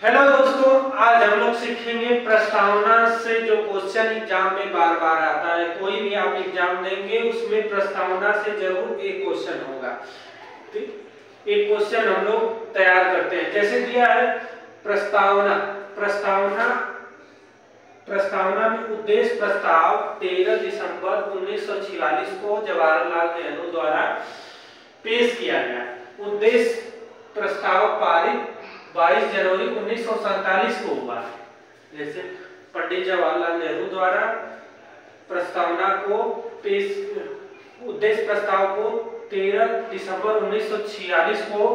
Hello दोस्तों, आज हम लोग सीखेंगे प्रस्तावना से जो क्वेश्चन एग्जाम में बार बार आता है। कोई भी आप एग्जाम देंगे उसमें प्रस्तावना से जरूर एक क्वेश्चन होगा। तो एक क्वेश्चन हम लोग तैयार करते हैं। जैसे दिया है प्रस्तावना प्रस्तावना में उद्देश्य प्रस्ताव 13 दिसंबर 1946 को जवाहरलाल नेहरू द्वारा पेश किया गया। उद्देश्य प्रस्ताव पारित 22 जनवरी 1947 को हुआ। जैसे पंडित जवाहरलाल नेहरू द्वारा प्रस्तावना को उद्देश्य प्रस्ताव को 13 दिसंबर 1946 को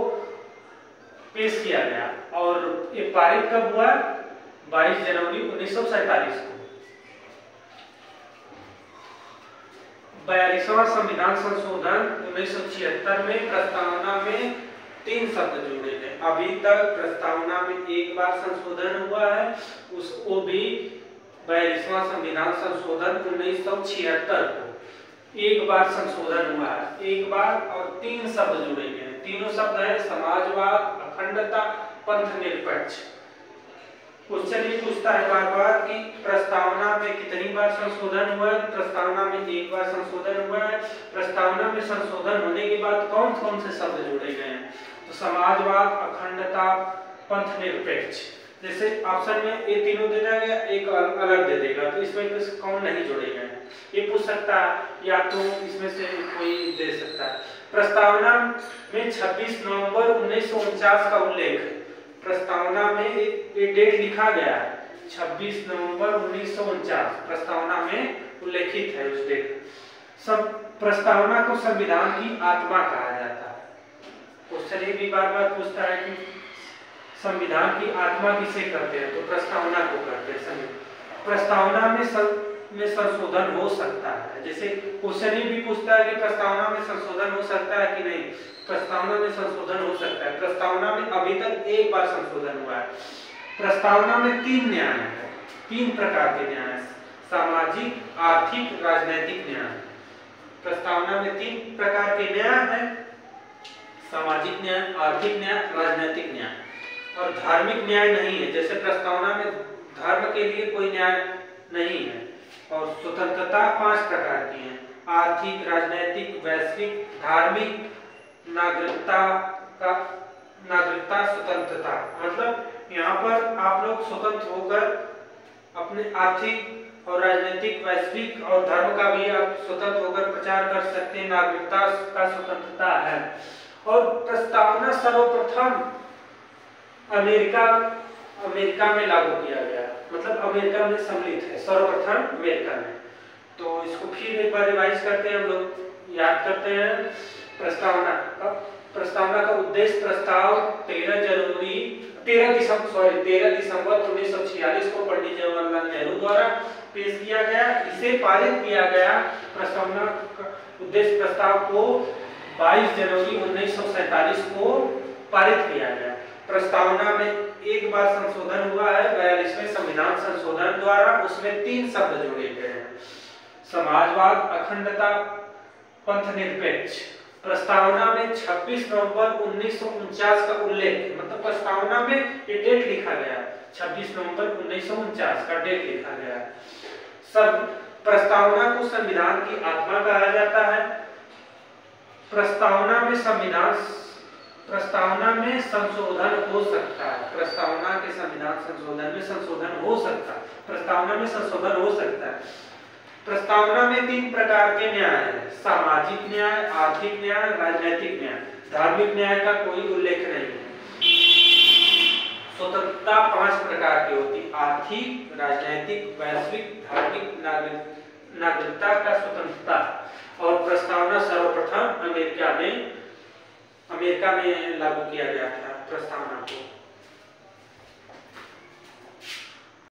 पेश किया गया और ये पारित कब हुआ? 22 जनवरी 1947 को। 42वां संविधान संशोधन 1976 में प्रस्तावना में 3 शब्द जोड़े गए। अभी तक प्रस्तावना में एक बार संशोधन हुआ है, उसको भी 42वां संविधान संशोधन 1976 को एक बार संशोधन हुआ है। एक बार और 3 शब्द जोड़े गए। तीनों शब्द है समाजवाद, अखंडता, पंथ निरपेक्ष। क्वेश्चन ये पूछता है बार बार कि प्रस्तावना में कितनी बार संशोधन हुआ है? प्रस्तावना में एक बार संशोधन हुआ है। प्रस्तावना में संशोधन होने के बाद कौन कौन से शब्द जोड़े गए हैं? तो समाजवाद, अखंडता, पंथ निरपेक्ष। जैसे ऑप्शन में ये तीनों दे दिया गया, एक अलग दे देगा, तो इसमें कौन नहीं जोड़े गए? ये पूछ सकता है या तो इसमें से कोई दे सकता है। प्रस्तावना में 26 नवंबर 1949 का उल्लेख है। प्रस्तावना में एक डेट लिखा गया है 26 नवंबर 1949 प्रस्तावना में उल्लेखित है उस डेट। सब प्रस्तावना को संविधान की आत्मा कहा जाता है। क्वेश्चन ये भी बार बार पूछता है कि संविधान की आत्मा किसे कहते हैं? तो प्रस्तावना को कहते हैं। प्रस्तावना में संशोधन हो सकता है। जैसे क्वेश्चन ये भी पूछता है कि प्रस्तावना में संशोधन हो सकता है कि नहीं? प्रस्तावना में संशोधन हो सकता है। प्रस्तावना में अभी तक एक बार संशोधन हुआ है। प्रस्तावना में 3 न्याय है, 3 प्रकार के न्याय है, सामाजिक, आर्थिक, राजनीतिक न्याय। प्रस्तावना में 3 प्रकार के न्याय है, सामाजिक न्याय, आर्थिक न्याय, राजनीतिक न्याय। और धार्मिक न्याय नहीं है। जैसे प्रस्तावना में धर्म के लिए कोई न्याय नहीं है। और स्वतंत्रता 5 प्रकार की है, आर्थिक, राजनीतिक, वैश्विक, धार्मिक, नागरिकता, स्वतंत्रता। मतलब यहाँ पर आप लोग स्वतंत्र होकर अपने आर्थिक और राजनीतिक, वैश्विक और धर्म का भी आप स्वतंत्र होकर प्रचार कर सकते हैं। नागरिकता का स्वतंत्रता है। और प्रस्तावना सर्वप्रथम अमेरिका में लागू किया गया, मतलब अमेरिका में सम्मिलित है, सर्वप्रथम अमेरिका में। तो इसको फिर एक बार रिवाइज करते हैं, हम लोग याद करते हैं। प्रस्तावना का उद्देश्य प्रस्ताव 13 दिसंबर 1946 को पंडित जवाहरलाल नेहरू द्वारा पेश किया गया। इसे पारित किया गया। प्रस्तावना का उद्देश्य प्रस्ताव को 22 जनवरी 1947 को पारित किया गया। प्रस्तावना में एक बार संशोधन हुआ है 42वें संविधान संशोधन द्वारा। उसमें 3 शब्द जोड़े गए हैं, समाजवाद, अखंडता, पंथ निरपेक्ष। प्रस्तावना में 26 नवंबर 1949 का उल्लेख, मतलब प्रस्तावना में ये डेट लिखा गया 26 नवंबर 1949 का डेट लिखा गया। सब प्रस्तावना को संविधान की आत्मा कहा जाता है। प्रस्तावना में संशोधन हो सकता है। प्रस्तावना के संविधान संशोधन में संशोधन हो सकता है। प्रस्तावना में संशोधन हो सकता है। प्रस्तावना में 3 प्रकार के न्याय है, सामाजिक न्याय, आर्थिक न्याय, राजनीतिक न्याय। धार्मिक न्याय का कोई उल्लेख नहीं है। स्वतंत्रता 5 प्रकार की होती, आर्थिक, राजनीतिक, वैश्विक, धार्मिक, नागरिकता का स्वतंत्रता। और प्रस्तावना सर्वप्रथम अमेरिका में लागू किया गया था प्रस्तावना को।